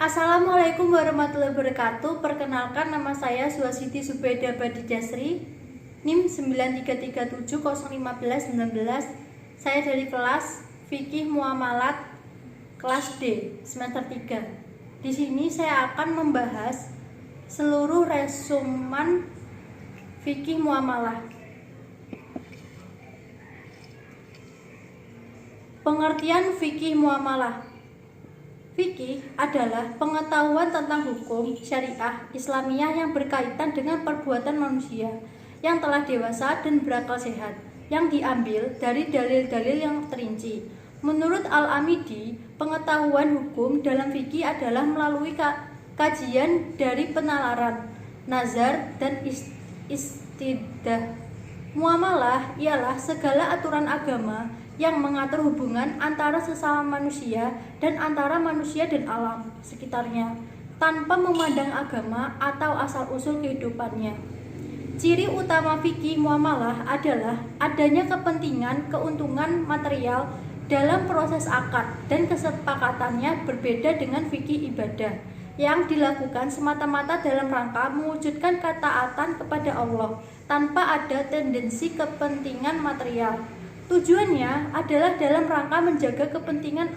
Assalamualaikum warahmatullahi wabarakatuh. Perkenalkan, nama saya Suwasiti Zubeda Badijasri, NIM 9337011519. Saya dari kelas Fikih Muamalat kelas D semester 3. Di sini saya akan membahas seluruh resumen fikih muamalah. Pengertian fikih muamalah. Fikih adalah pengetahuan tentang hukum syariah Islamiyah yang berkaitan dengan perbuatan manusia yang telah dewasa dan berakal sehat, yang diambil dari dalil-dalil yang terinci. Menurut Al-Amidi, pengetahuan hukum dalam fikih adalah melalui kajian dari penalaran, nazar, dan istidah. Muamalah ialah segala aturan agama yang mengatur hubungan antara sesama manusia dan antara manusia dan alam sekitarnya, tanpa memandang agama atau asal-usul kehidupannya. Ciri utama fikih muamalah adalah adanya kepentingan keuntungan material dalam proses akad, dan kesepakatannya berbeda dengan fikih ibadah yang dilakukan semata-mata dalam rangka mewujudkan ketaatan kepada Allah tanpa ada tendensi kepentingan material. Tujuannya adalah dalam rangka menjaga kepentingan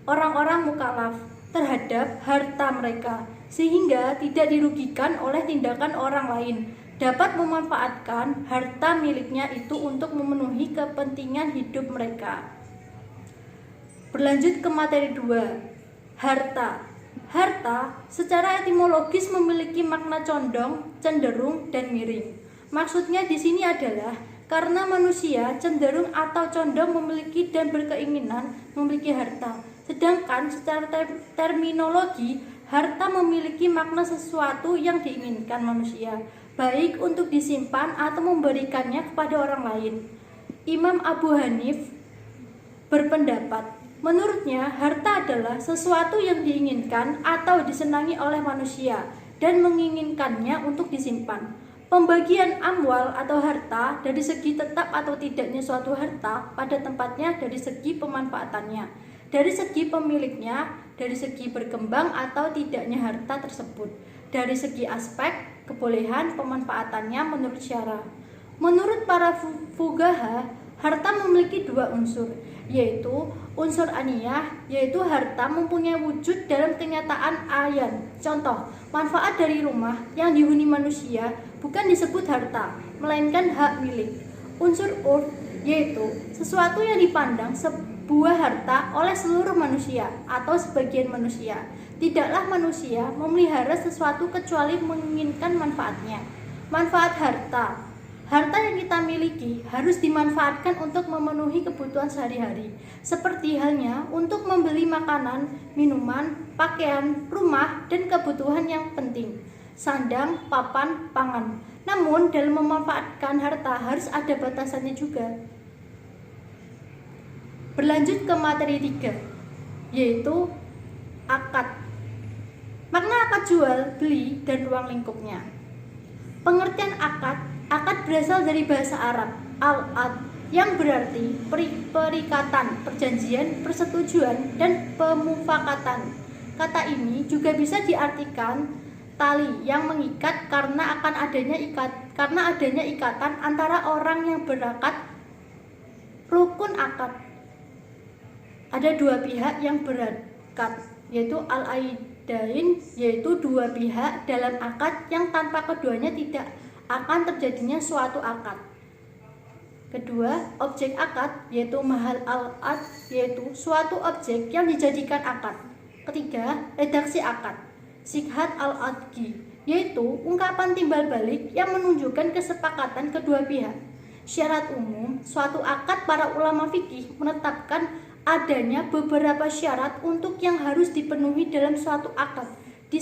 orang-orang mukallaf terhadap harta mereka, sehingga tidak dirugikan oleh tindakan orang lain, dapat memanfaatkan harta miliknya itu untuk memenuhi kepentingan hidup mereka. Berlanjut ke materi 2, harta. Harta secara etimologis memiliki makna condong, cenderung, dan miring. Maksudnya di sini adalah karena manusia cenderung atau condong memiliki dan berkeinginan memiliki harta. Sedangkan secara terminologi, harta memiliki makna sesuatu yang diinginkan manusia, baik untuk disimpan atau memberikannya kepada orang lain. Imam Abu Hanif berpendapat, menurutnya harta adalah sesuatu yang diinginkan atau disenangi oleh manusia dan menginginkannya untuk disimpan. Pembagian amwal atau harta dari segi tetap atau tidaknya suatu harta pada tempatnya dari segi pemanfaatannya, dari segi pemiliknya, dari segi berkembang atau tidaknya harta tersebut, dari segi aspek kebolehan pemanfaatannya menurut syara. Menurut para fuqaha, harta memiliki dua unsur, yaitu unsur aniyah, yaitu harta mempunyai wujud dalam kenyataan ayan. Contoh, manfaat dari rumah yang dihuni manusia bukan disebut harta, melainkan hak milik. Unsur urf, yaitu sesuatu yang dipandang sebuah harta oleh seluruh manusia atau sebagian manusia. Tidaklah manusia memelihara sesuatu kecuali menginginkan manfaatnya. Manfaat harta. Harta yang kita miliki harus dimanfaatkan untuk memenuhi kebutuhan sehari-hari, seperti halnya untuk membeli makanan, minuman, pakaian, rumah, dan kebutuhan yang penting, sandang, papan, pangan. Namun dalam memanfaatkan harta harus ada batasannya juga. Berlanjut ke materi 3, yaitu akad. Makna akad jual, beli, dan ruang lingkupnya. Pengertian akad berasal dari bahasa Arab al-aqd, yang berarti perikatan, perjanjian, persetujuan, dan pemufakatan. Kata ini juga bisa diartikan tali yang mengikat karena adanya ikatan antara orang yang berakad. Rukun akad. Ada dua pihak yang berakad, yaitu al-aidain, yaitu dua pihak dalam akad yang tanpa keduanya tidak akan terjadinya suatu akad. Kedua, objek akad, yaitu mahal al-aqd, yaitu suatu objek yang dijadikan akad. Ketiga, redaksi akad, sikhat al-aqdi, yaitu ungkapan timbal balik yang menunjukkan kesepakatan kedua pihak. Syarat umum suatu akad, para ulama fikih menetapkan adanya beberapa syarat untuk yang harus dipenuhi dalam suatu akad. Di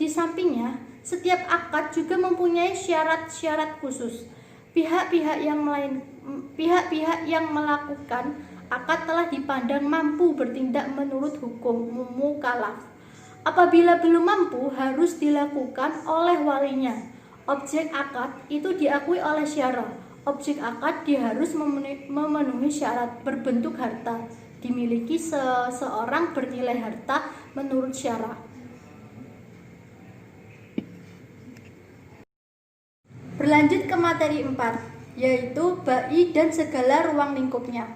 sampingnya, setiap akad juga mempunyai syarat-syarat khusus. Pihak-pihak yang melakukan akad telah dipandang mampu bertindak menurut hukum mukallaf. Apabila belum mampu, harus dilakukan oleh walinya. Objek akad itu diakui oleh syara. Objek akad dia harus memenuhi syarat berbentuk harta, dimiliki seseorang bernilai harta menurut syara. Berlanjut ke materi 4, yaitu bai dan segala ruang lingkupnya.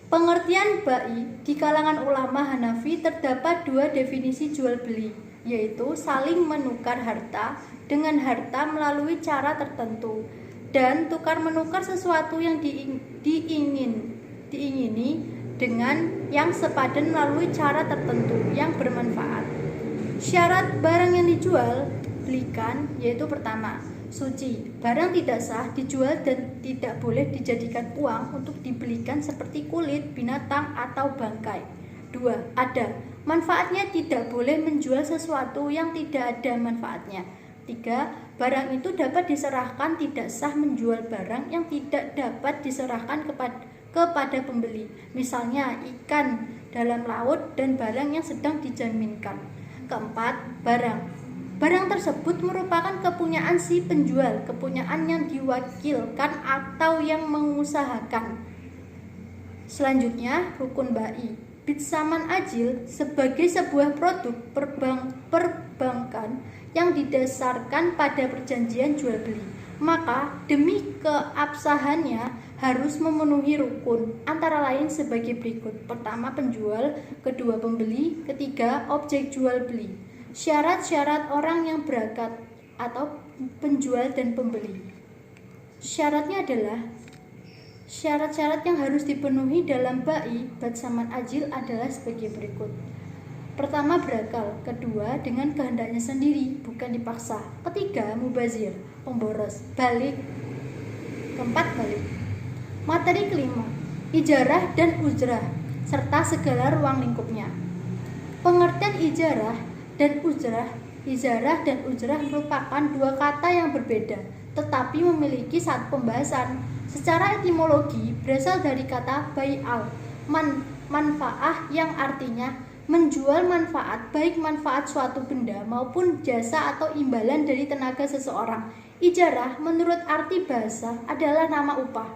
Pengertian bai di kalangan ulama Hanafi terdapat dua definisi jual beli, yaitu saling menukar harta dengan harta melalui cara tertentu dan tukar menukar sesuatu yang diingini dengan yang sepadan melalui cara tertentu yang bermanfaat. Syarat barang yang dijual belikan yaitu pertama, suci. Barang tidak sah dijual dan tidak boleh dijadikan uang untuk dibelikan seperti kulit, binatang, atau bangkai. 2. Ada. Manfaatnya tidak boleh menjual sesuatu yang tidak ada manfaatnya. 3. Barang itu dapat diserahkan, tidak sah menjual barang yang tidak dapat diserahkan kepada pembeli. Misalnya ikan dalam laut dan barang yang sedang dijaminkan. 4. Barang tersebut merupakan kepunyaan si penjual, kepunyaan yang diwakilkan atau yang mengusahakan. Selanjutnya, rukun bai. Bitsaman ajil sebagai sebuah produk perbankan yang didasarkan pada perjanjian jual beli. Maka demi keabsahannya harus memenuhi rukun, antara lain sebagai berikut. Pertama, penjual, kedua, pembeli, ketiga, objek jual beli. Syarat-syarat orang yang berakat atau penjual dan pembeli. Syaratnya adalah syarat-syarat yang harus dipenuhi dalam bai batsaman ajil adalah sebagai berikut. Pertama, berakal. Kedua, dengan kehendaknya sendiri, bukan dipaksa. Ketiga, mubazir, pemboros. Keempat, balik. Materi kelima, ijarah dan ujrah serta segala ruang lingkupnya. Pengertian ijarah dan ujrah merupakan dua kata yang berbeda, tetapi memiliki satu pembahasan. Secara etimologi berasal dari kata bai'al, manfaah, yang artinya menjual manfaat, baik manfaat suatu benda maupun jasa atau imbalan dari tenaga seseorang. Ijarah menurut arti bahasa adalah nama upah.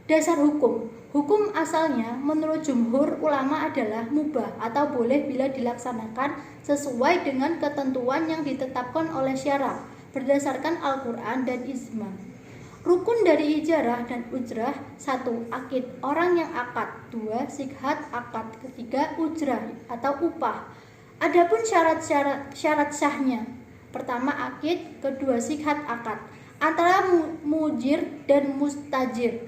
Dasar hukum asalnya menurut jumhur ulama adalah mubah atau boleh bila dilaksanakan sesuai dengan ketentuan yang ditetapkan oleh syara berdasarkan Al-Quran dan Ijma. Rukun dari ijarah dan ujrah: 1. Akid, orang yang akad. 2. Sikhat, akad. 3. Ujrah atau upah. Adapun syarat sahnya: pertama, akid, kedua, sikhat, akad antara mujir dan mustajir.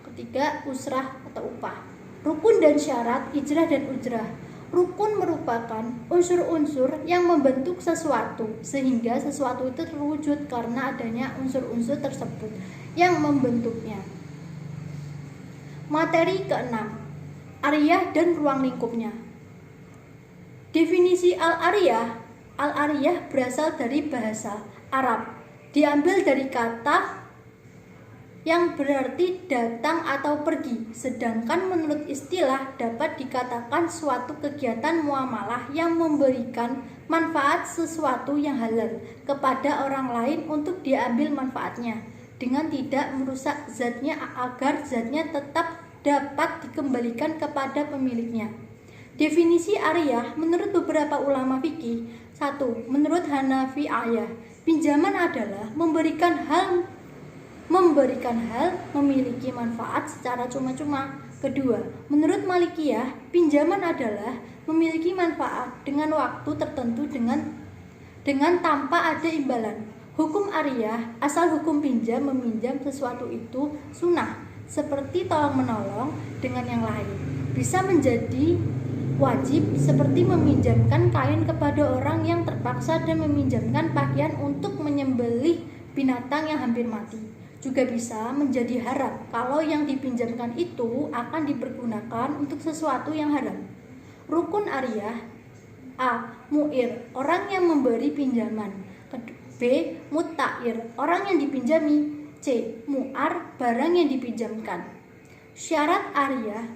Ketiga, usrah atau upah. Rukun dan syarat ijrah dan ujrah. Rukun merupakan unsur-unsur yang membentuk sesuatu sehingga sesuatu itu terwujud karena adanya unsur-unsur tersebut yang membentuknya. Materi keenam, ariyah dan ruang lingkupnya. Definisi al-ariyah berasal dari bahasa Arab, diambil dari kata yang berarti datang atau pergi, sedangkan menurut istilah dapat dikatakan suatu kegiatan muamalah yang memberikan manfaat sesuatu yang halal kepada orang lain untuk diambil manfaatnya dengan tidak merusak zatnya agar zatnya tetap dapat dikembalikan kepada pemiliknya. Definisi ariyah menurut beberapa ulama fikih: 1. Menurut Hanafi ayah, pinjaman adalah memberikan hal memiliki manfaat secara cuma-cuma. Kedua, menurut Malikiyah, pinjaman adalah memiliki manfaat dengan waktu tertentu dengan tanpa ada imbalan. Hukum ariyah, asal hukum pinjam meminjam sesuatu itu sunnah, seperti tolong menolong dengan yang lain. Bisa menjadi wajib seperti meminjamkan kain kepada orang yang terpaksa dan meminjamkan pakaian untuk menyembelih binatang yang hampir mati. Juga bisa menjadi haram kalau yang dipinjamkan itu akan dipergunakan untuk sesuatu yang haram. Rukun ariyah: A. Mu'ir, orang yang memberi pinjaman. B. Muta'ir, orang yang dipinjami. C. Mu'ar, barang yang dipinjamkan. Syarat ariyah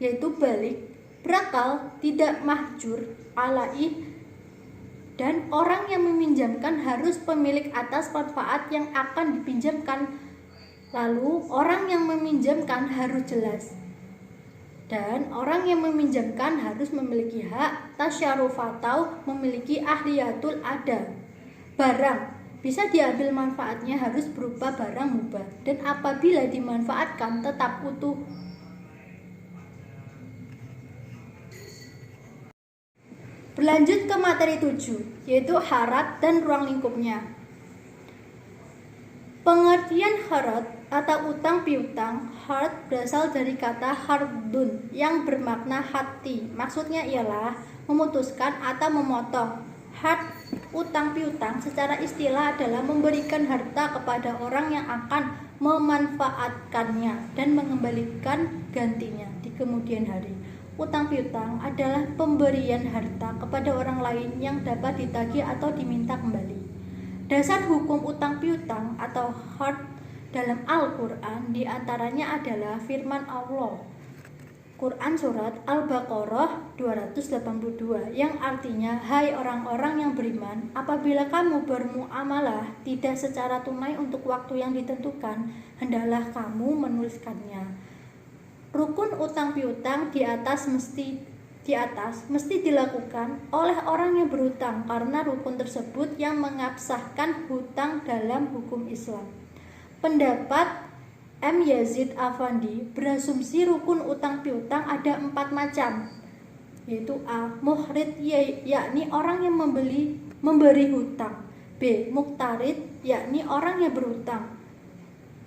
yaitu balik, berakal, tidak mahjur, alaih, dan orang yang meminjamkan harus pemilik atas manfaat yang akan dipinjamkan. Lalu orang yang meminjamkan harus jelas. Dan orang yang meminjamkan harus memiliki hak tasyaruf atau memiliki ahliyatul ada. Barang bisa diambil manfaatnya harus berupa barang mubah dan apabila dimanfaatkan tetap utuh. Berlanjut ke materi 7, yaitu harat dan ruang lingkupnya. Pengertian harat atau utang piutang, harat berasal dari kata hardun yang bermakna hati. Maksudnya ialah memutuskan atau memotong. Hard utang piutang secara istilah adalah memberikan harta kepada orang yang akan memanfaatkannya dan mengembalikan gantinya di kemudian hari. Utang piutang adalah pemberian harta kepada orang lain yang dapat ditagih atau diminta kembali. Dasar hukum utang piutang atau hard dalam Al-Quran diantaranya adalah firman Allah. Quran Surat Al-Baqarah 282 yang artinya, hai orang-orang yang beriman, apabila kamu bermuamalah tidak secara tunai untuk waktu yang ditentukan, hendaklah kamu menuliskannya. Rukun utang piutang di atas mesti dilakukan oleh orang yang berhutang karena rukun tersebut yang mengabsahkan hutang dalam hukum Islam. Pendapat M. Yazid Afandi berasumsi rukun utang piutang ada 4 macam, yaitu A. Muhrid, yakni orang yang memberi hutang. B. Muktarid, yakni orang yang berhutang.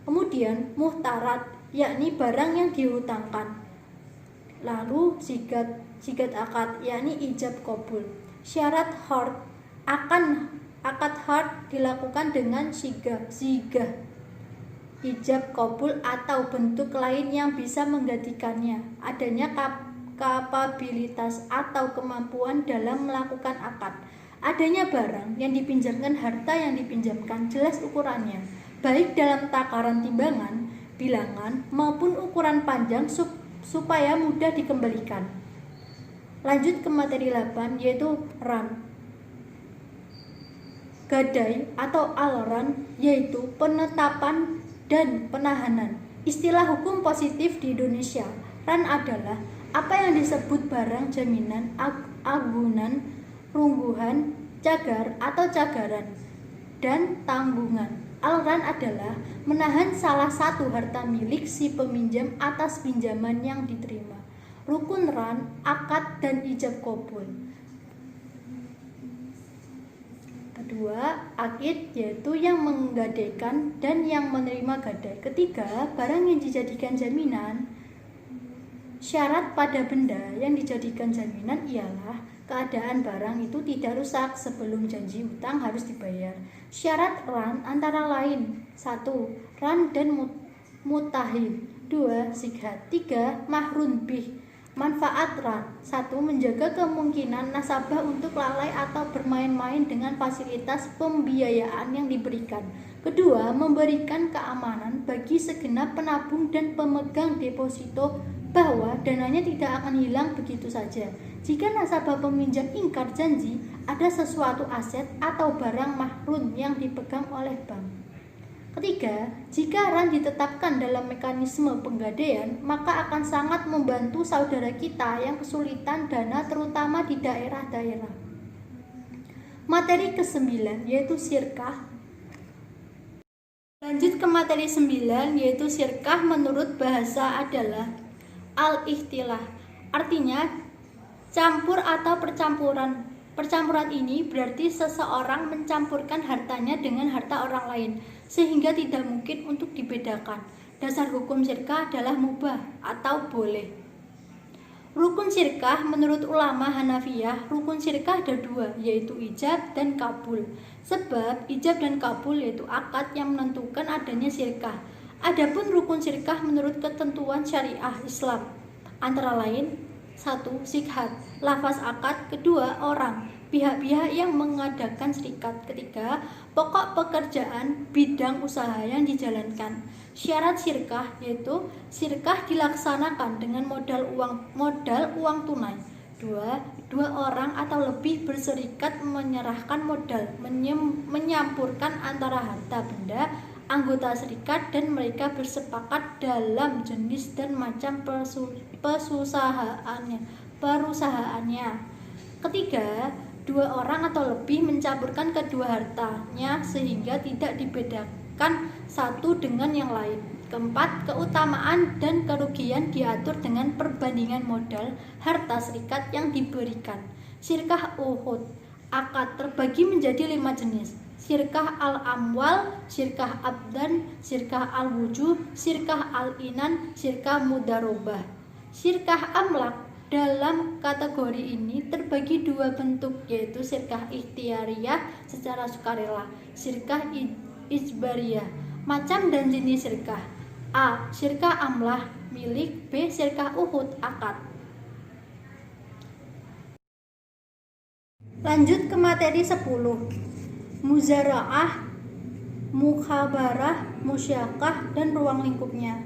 Kemudian muhtarat, yakni barang yang dihutangkan. Lalu sigat akad, yakni ijab kabul. Syarat hard, akad hard dilakukan dengan sigah ijab kabul atau bentuk lain yang bisa menggantikannya. Adanya kapabilitas atau kemampuan dalam melakukan akad. Adanya barang yang dipinjamkan, harta yang dipinjamkan, jelas ukurannya, baik dalam takaran timbangan, bilangan maupun ukuran panjang supaya mudah dikembalikan. Lanjut ke materi 8, yaitu ran. Gadai atau al-ran yaitu penetapan dan penahanan. Istilah hukum positif di Indonesia, ran adalah apa yang disebut barang jaminan, agunan, rungguhan, cagar atau cagaran, dan tanggungan. Al-ran adalah menahan salah satu harta milik si peminjam atas pinjaman yang diterima. Rukun ran, akad, dan ijab kabul. Kedua, akid yaitu yang menggadaikan dan yang menerima gadai. Ketiga, barang yang dijadikan jaminan. Syarat pada benda yang dijadikan jaminan ialah keadaan barang itu tidak rusak sebelum janji utang harus dibayar. Syarat ran antara lain: 1. Ran dan mutahid. 2. Sighat. 3. Mahrun bih. Manfaat ran: 1. Menjaga kemungkinan nasabah untuk lalai atau bermain-main dengan fasilitas pembiayaan yang diberikan. Kedua, memberikan keamanan bagi segenap penabung dan pemegang deposito bahwa dananya tidak akan hilang begitu saja. Jika nasabah peminjam ingkar janji, ada sesuatu aset atau barang mahrun yang dipegang oleh bank. Ketiga, jika ran ditetapkan dalam mekanisme penggadaian, maka akan sangat membantu saudara kita yang kesulitan dana terutama di daerah-daerah. Materi ke-9 yaitu sirkah. Lanjut ke materi 9 yaitu sirkah menurut bahasa adalah al-ikhtilah. Artinya campur atau percampuran. Percampuran ini berarti seseorang mencampurkan hartanya dengan harta orang lain sehingga tidak mungkin untuk dibedakan. Dasar hukum sirkah adalah mubah atau boleh. Rukun sirkah menurut ulama Hanafiyah, rukun sirkah ada 2, yaitu ijab dan kabul. Sebab ijab dan kabul yaitu akad yang menentukan adanya sirkah. Adapun rukun sirkah menurut ketentuan syariah Islam antara lain: 1. Sighat, lafaz akad. 2. Orang, pihak-pihak yang mengadakan serikat. 3. Pokok pekerjaan, bidang usaha yang dijalankan. Syarat sirkah yaitu sirkah dilaksanakan dengan modal uang tunai. 2. Dua orang atau lebih berserikat menyerahkan modal, menyampurkan antara harta benda anggota serikat dan mereka bersepakat dalam jenis dan macam perusahaannya. Ketiga, dua orang atau lebih mencampurkan kedua hartanya sehingga tidak dibedakan satu dengan yang lain. Keempat, keutamaan dan kerugian diatur dengan perbandingan modal harta serikat yang diberikan. Syirkah Uhud akad terbagi menjadi 5 jenis: syirkah al-amwal, syirkah abdan, syirkah al-wujuh, syirkah al-inan, syirkah mudarobah. Syirkah amlak dalam kategori ini terbagi 2 bentuk, yaitu syirkah ikhtiariyah secara sukarela, syirkah ijbariyah. Macam dan jenis syirkah: A. Syirkah amlah milik. B. Syirkah Uhud akad. Lanjut ke materi 10. Muzara'ah, mukhabarah, musyakah, dan ruang lingkupnya.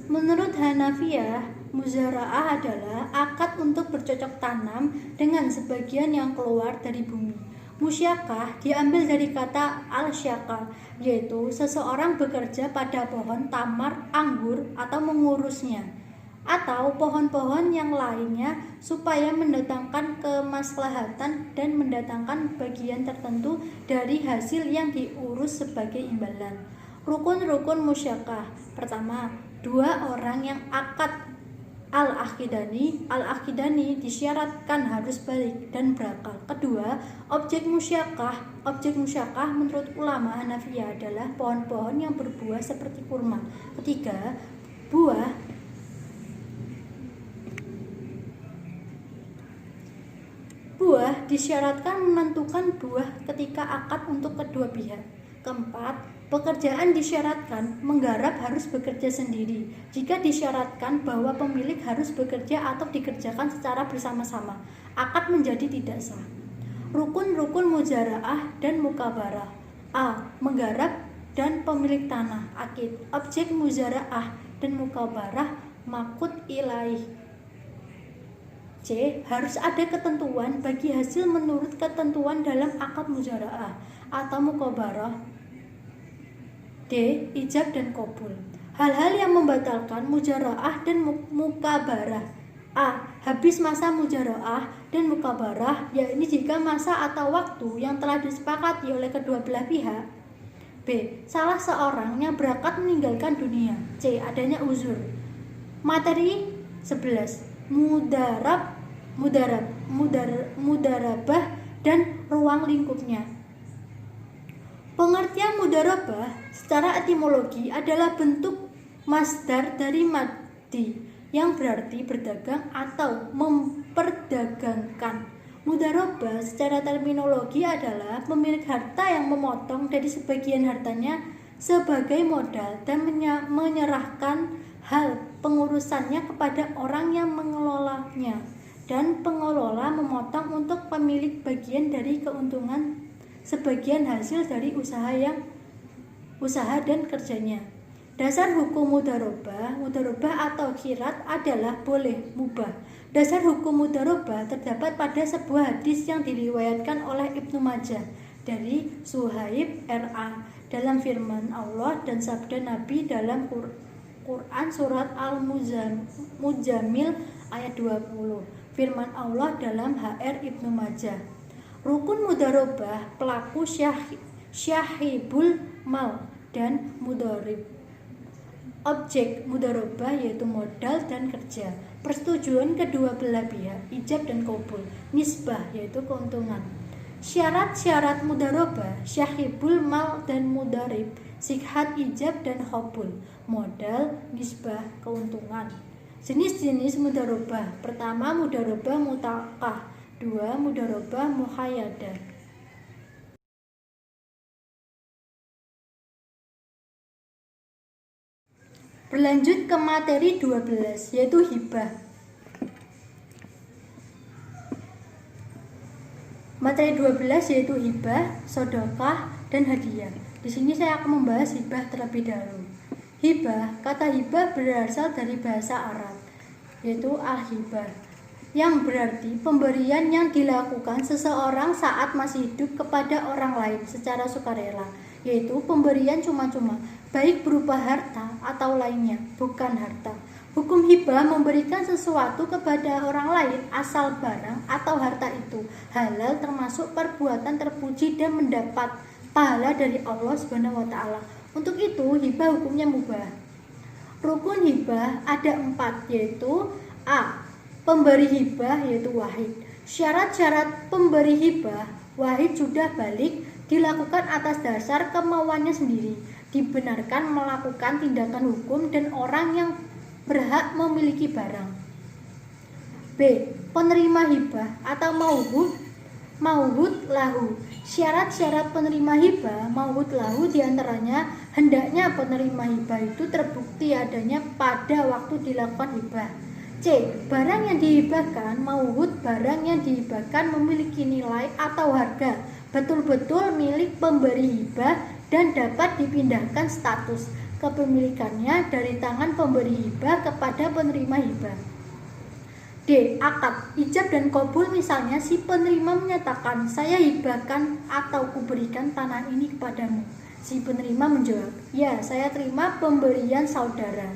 Menurut Hanafiyah, muzara'ah adalah akad untuk bercocok tanam dengan sebagian yang keluar dari bumi. Musyakah diambil dari kata al-syaka, yaitu seseorang bekerja pada pohon tamar, anggur, atau mengurusnya, atau pohon-pohon yang lainnya supaya mendatangkan kemaslahatan dan mendatangkan bagian tertentu dari hasil yang diurus sebagai imbalan. Rukun-rukun musyakah. Pertama, 2 orang yang akad Al-Aqidani disyaratkan harus balik dan berakal. Kedua, objek musyakah menurut ulama Hanafiyah adalah pohon-pohon yang berbuah seperti kurma. Ketiga, buah disyaratkan menentukan buah ketika akad untuk kedua pihak. Keempat, pekerjaan disyaratkan menggarap harus bekerja sendiri jika disyaratkan bahwa pemilik harus bekerja atau dikerjakan secara bersama-sama. Akad menjadi tidak sah. Rukun-rukun muzara'ah dan mukabarah. A. Menggarap dan pemilik tanah, akid. Objek muzara'ah dan mukabarah makut ilaih. C. Harus ada ketentuan bagi hasil menurut ketentuan dalam akad muzara'ah atau mukabarah. D. Ijab dan qabul. Hal-hal yang membatalkan muzara'ah dan mukabarah. A. Habis masa muzara'ah dan mukabarah, yakni jika masa atau waktu yang telah disepakati oleh kedua belah pihak. B. Salah seorang yang berangkat meninggalkan dunia. C. Adanya uzur. Materi 11. Mudarabah dan ruang lingkupnya. Pengertian mudarabah secara etimologi adalah bentuk masdar dari maddi yang berarti berdagang atau memperdagangkan. Mudarabah secara terminologi adalah pemilik harta yang memotong dari sebagian hartanya sebagai modal dan menyerahkan hal pengurusannya kepada orang yang mengelolanya, dan pengelola memotong untuk pemilik bagian dari keuntungan sebagian hasil dari usaha dan kerjanya. Dasar hukum mudarabah atau khirat adalah boleh, mubah. Dasar hukum mudarabah terdapat pada sebuah hadis yang diriwayatkan oleh Ibnu Majah dari Suhaib R.A. dalam firman Allah dan sabda Nabi dalam Quran surat Al-Muzammil ayat 20. Firman Allah dalam HR Ibnu Majah. Rukun mudarabah pelaku syahibul mal dan mudarib. Objek mudarabah yaitu modal dan kerja, persetujuan kedua belah pihak, ijab dan qabul, nisbah yaitu keuntungan. Syarat-syarat mudarabah syahibul mal dan mudarib, sikhat ijab dan qabul, modal, nisbah, keuntungan. Jenis-jenis mudarabah. Pertama, mudarabah mutakah. 2. Mudarabah muhayyadah. Berlanjut ke materi 12, yaitu hibah. Materi 12 yaitu hibah, sedekah, dan hadiah. Di sini saya akan membahas hibah terlebih dahulu. Hibah, kata hibah berasal dari bahasa Arab, yaitu al-hibah, yang berarti pemberian yang dilakukan seseorang saat masih hidup kepada orang lain secara sukarela, yaitu pemberian cuma-cuma, baik berupa harta atau lainnya, bukan harta. Hukum hibah memberikan sesuatu kepada orang lain asal barang atau harta itu halal, termasuk perbuatan terpuji dan mendapat pahala dari Allah Subhanahu wa taala. Untuk itu hibah hukumnya mubah. Rukun hibah ada 4, yaitu A. Pemberi hibah yaitu wahid. Syarat-syarat pemberi hibah wahid sudah balik, dilakukan atas dasar kemauannya sendiri, dibenarkan melakukan tindakan hukum dan orang yang berhak memiliki barang. B. Penerima hibah atau mauhud lahu. Syarat-syarat penerima hibah mauhud lahu diantaranya hendaknya penerima hibah itu terbukti adanya pada waktu dilakukan hibah. C. Barang yang dihibahkan mauhud, barang yang dihibahkan memiliki nilai atau harga betul-betul milik pemberi hibah dan dapat dipindahkan status kepemilikannya dari tangan pemberi hibah kepada penerima hibah. D. Akad, ijab dan qabul, misalnya si penerima menyatakan saya hibahkan atau kuberikan tanah ini kepadamu. Si penerima menjawab, ya saya terima pemberian saudara.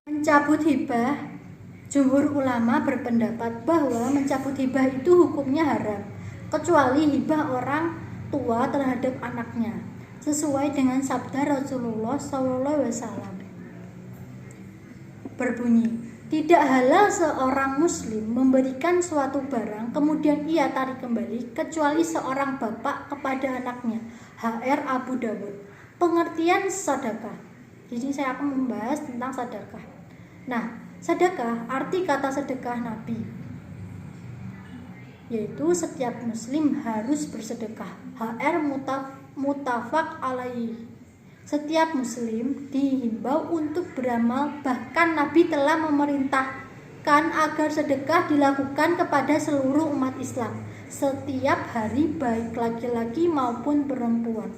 Mencabut hibah, jumhur ulama berpendapat bahwa mencabut hibah itu hukumnya haram, kecuali hibah orang tua terhadap anaknya, sesuai dengan sabda Rasulullah SAW berbunyi, tidak halal seorang muslim memberikan suatu barang kemudian ia tarik kembali kecuali seorang bapak kepada anaknya. HR Abu Dawud. Pengertian sedekah. Jadi saya akan membahas tentang sedekah. Nah, sedekah, arti kata sedekah Nabi, yaitu setiap muslim harus bersedekah. HR mutafak alaihi. Setiap muslim dihimbau untuk beramal, bahkan Nabi telah memerintahkan agar sedekah dilakukan kepada seluruh umat Islam setiap hari, baik laki-laki maupun perempuan.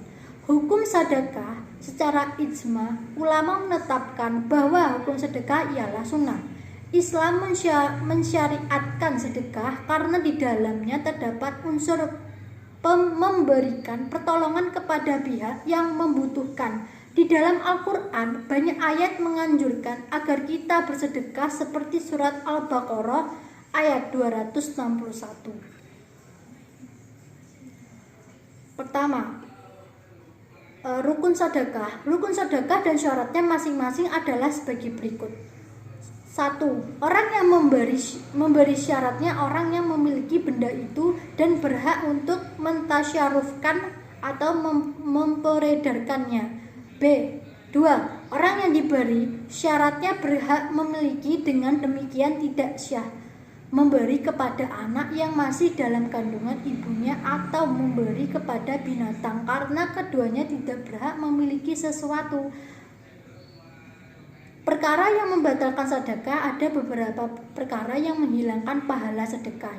Hukum sedekah secara ijma, ulama menetapkan bahwa hukum sedekah ialah sunnah. Islam mensyariatkan sedekah karena di dalamnya terdapat unsur memberikan pertolongan kepada pihak yang membutuhkan. Di dalam Al-Quran banyak ayat menganjurkan agar kita bersedekah seperti surat Al-Baqarah ayat 261. Pertama, rukun sedekah. Rukun sedekah dan syaratnya masing-masing adalah sebagai berikut. 1. Orang yang memberi syaratnya orang yang memiliki benda itu dan berhak untuk mentasyarufkan atau memperedarkannya. B. 2. Orang yang diberi syaratnya berhak memiliki, dengan demikian tidak syah memberi kepada anak yang masih dalam kandungan ibunya atau memberi kepada binatang, karena keduanya tidak berhak memiliki sesuatu. Perkara yang membatalkan sedekah, ada beberapa perkara yang menghilangkan pahala sedekah,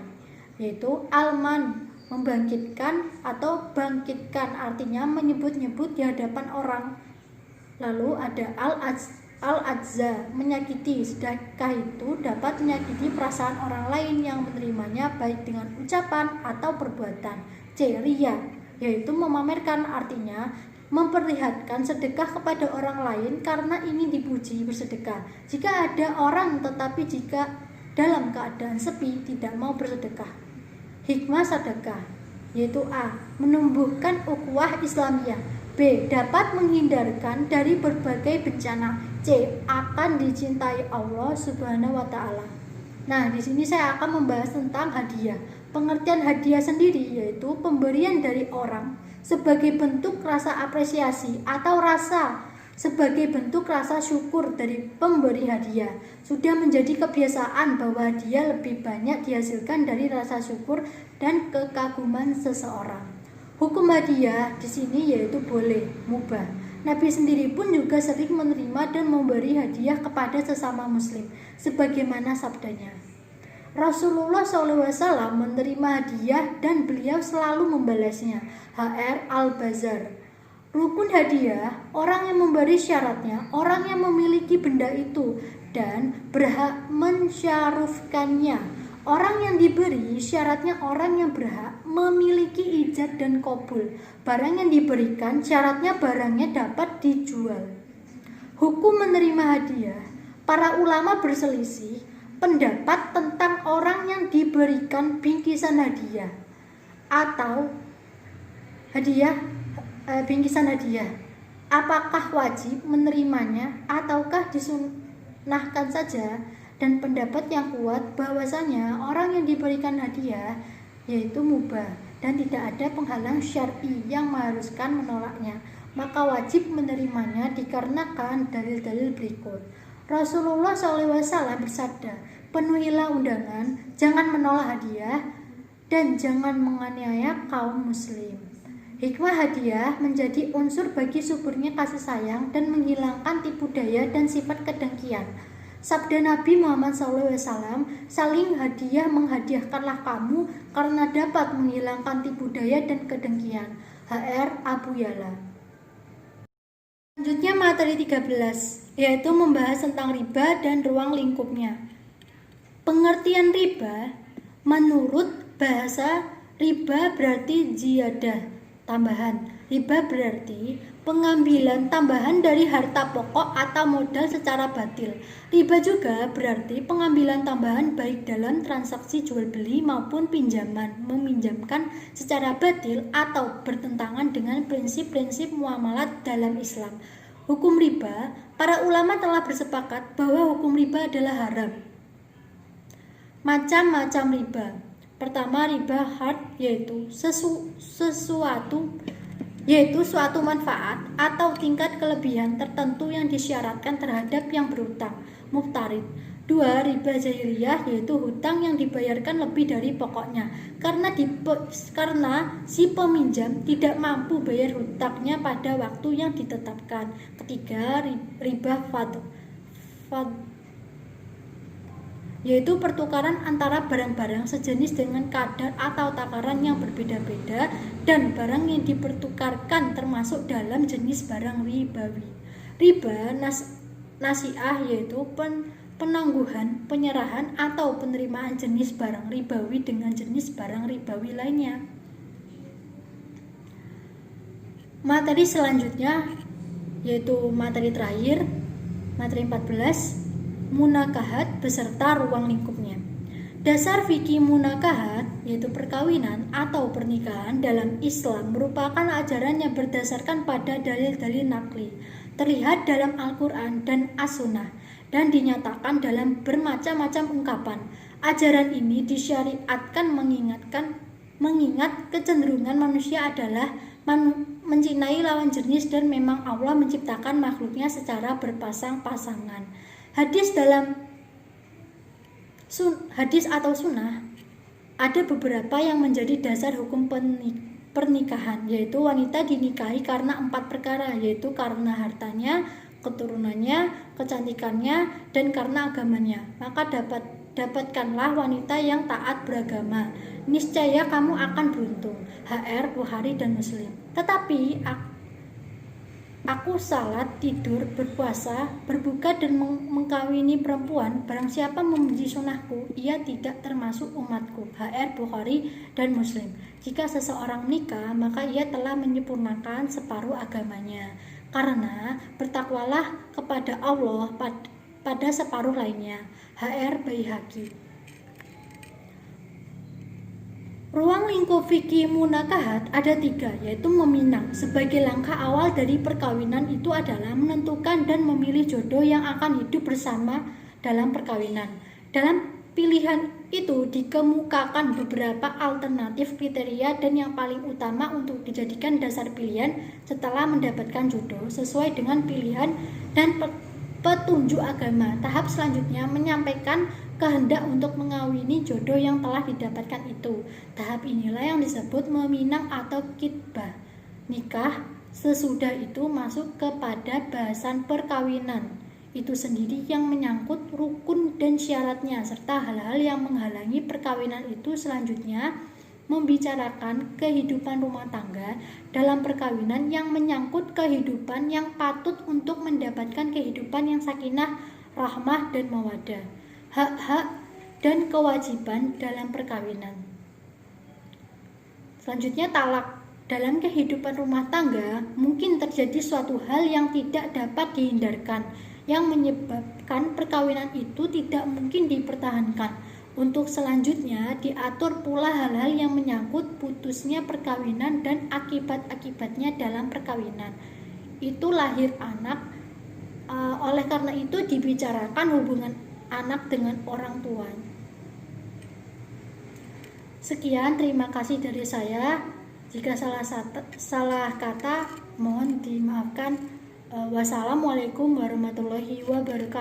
yaitu alman, membangkitkan atau bangkitkan, artinya menyebut-nyebut di hadapan orang. Lalu ada al-ajza, menyakiti. Sedekah itu dapat menyakiti perasaan orang lain yang menerimanya baik dengan ucapan atau perbuatan. C. Riya, yaitu memamerkan, artinya memperlihatkan sedekah kepada orang lain karena ingin dipuji bersedekah. Jika ada orang tetapi jika dalam keadaan sepi tidak mau bersedekah. Hikmah sedekah, yaitu A. menumbuhkan ukhuwah Islamiyah. B. dapat menghindarkan dari berbagai bencana. C. akan dicintai Allah Subhanahu wa taala. Nah, di sini saya akan membahas tentang hadiah. Pengertian hadiah sendiri yaitu pemberian dari orang sebagai bentuk rasa apresiasi atau sebagai bentuk rasa syukur dari pemberi hadiah. Sudah menjadi kebiasaan bahwa hadiah lebih banyak dihasilkan dari rasa syukur dan kekaguman seseorang. Hukum hadiah di sini yaitu boleh, mubah. Nabi sendiri pun juga sering menerima dan memberi hadiah kepada sesama muslim, sebagaimana sabdanya. Rasulullah SAW menerima hadiah dan beliau selalu membalasnya. HR Al-Bazar. Rukun hadiah, orang yang memberi syaratnya orang yang memiliki benda itu dan berhak mensyarufkannya. Orang yang diberi syaratnya orang yang berhak memiliki ijab dan qabul. Barang yang diberikan syaratnya barangnya dapat dijual. Hukum menerima hadiah, Para ulama berselisih pendapat tentang orang yang diberikan bingkisan hadiah atau bingkisan hadiah. Apakah wajib menerimanya ataukah disunahkan saja? Dan pendapat yang kuat bahwasanya orang yang diberikan hadiah yaitu mubah dan tidak ada penghalang syar'i yang mengharuskan menolaknya, maka wajib menerimanya dikarenakan dalil-dalil berikut. Rasulullah SAW bersabda, penuhilah undangan, jangan menolak hadiah, dan jangan menganiaya kaum muslim. Hikmah hadiah menjadi unsur bagi suburnya kasih sayang dan menghilangkan tipu daya dan sifat kedengkian. Sabda Nabi Muhammad SAW, saling hadiah menghadiahkanlah kamu karena dapat menghilangkan tipu daya dan kedengkian. HR Abu Yala. Selanjutnya materi 13, yaitu membahas tentang riba dan ruang lingkupnya. Pengertian riba, menurut bahasa riba berarti ziyadah, tambahan. Riba berarti pengambilan tambahan dari harta pokok atau modal secara batil. Riba juga berarti pengambilan tambahan baik dalam transaksi jual beli maupun pinjaman, meminjamkan secara batil atau bertentangan dengan prinsip-prinsip muamalat dalam Islam. Hukum riba, para ulama telah bersepakat bahwa hukum riba adalah haram. Macam-macam riba. Pertama, riba hard, yaitu suatu manfaat atau tingkat kelebihan tertentu yang disyaratkan terhadap yang berhutang, muqtarid. 2. Riba jahiliyah, yaitu hutang yang dibayarkan lebih dari pokoknya karena si peminjam tidak mampu bayar hutangnya pada waktu yang ditetapkan. Ketiga, riba fadl, yaitu pertukaran antara barang-barang sejenis dengan kadar atau takaran yang berbeda-beda dan barang yang dipertukarkan termasuk dalam jenis barang ribawi. Riba nasiah, yaitu penangguhan, penyerahan atau penerimaan jenis barang ribawi dengan jenis barang ribawi lainnya. Materi selanjutnya yaitu materi terakhir, materi 14, munakahat beserta ruang lingkupnya. Dasar fikih munakahat, yaitu perkawinan atau pernikahan dalam Islam, merupakan ajaran yang berdasarkan pada dalil-dalil nakli, terlihat dalam Al-Quran dan As-Sunnah, dan dinyatakan dalam bermacam-macam ungkapan. Ajaran ini disyariatkan mengingat kecenderungan manusia adalah mencintai lawan jenis dan memang Allah menciptakan makhluknya secara berpasang-pasangan. Hadis atau sunnah ada beberapa yang menjadi dasar hukum pernikahan, yaitu wanita dinikahi karena 4 perkara, yaitu karena hartanya, keturunannya, kecantikannya, dan karena agamanya. Maka dapatkanlah wanita yang taat beragama, niscaya kamu akan beruntung. HR Bukhari dan Muslim. Tetapi aku salat, tidur, berpuasa, berbuka dan mengkawini perempuan, barang siapa memuji sunnahku, ia tidak termasuk umatku. HR Bukhari dan Muslim. Jika seseorang menikah, maka ia telah menyempurnakan separuh agamanya, karena bertakwalah kepada Allah pada separuh lainnya. HR Baihaqi. Ruang lingkup fikih munakahat ada 3, yaitu meminang. Sebagai langkah awal dari perkawinan itu adalah menentukan dan memilih jodoh yang akan hidup bersama dalam perkawinan. Dalam pilihan itu dikemukakan beberapa alternatif kriteria dan yang paling utama untuk dijadikan dasar pilihan setelah mendapatkan jodoh sesuai dengan pilihan dan petunjuk agama. Tahap selanjutnya menyampaikan kehendak untuk mengawini jodoh yang telah didapatkan itu. Tahap inilah yang disebut meminang atau khitbah nikah. Sesudah itu masuk kepada bahasan perkawinan itu sendiri yang menyangkut rukun dan syaratnya serta hal-hal yang menghalangi perkawinan itu. Selanjutnya membicarakan kehidupan rumah tangga dalam perkawinan yang menyangkut kehidupan yang patut untuk mendapatkan kehidupan yang sakinah, rahmah, dan mawaddah, hak-hak dan kewajiban dalam perkawinan. Selanjutnya talak. Dalam kehidupan rumah tangga mungkin terjadi suatu hal yang tidak dapat dihindarkan, yang menyebabkan perkawinan itu tidak mungkin dipertahankan. Untuk selanjutnya diatur pula hal-hal yang menyangkut putusnya perkawinan dan akibat-akibatnya dalam perkawinan. Itu lahir anak. Oleh karena itu dibicarakan hubungan anak dengan orang tua. Sekian, terima kasih dari saya. Jika salah kata mohon dimaafkan. Wassalamualaikum warahmatullahi wabarakatuh.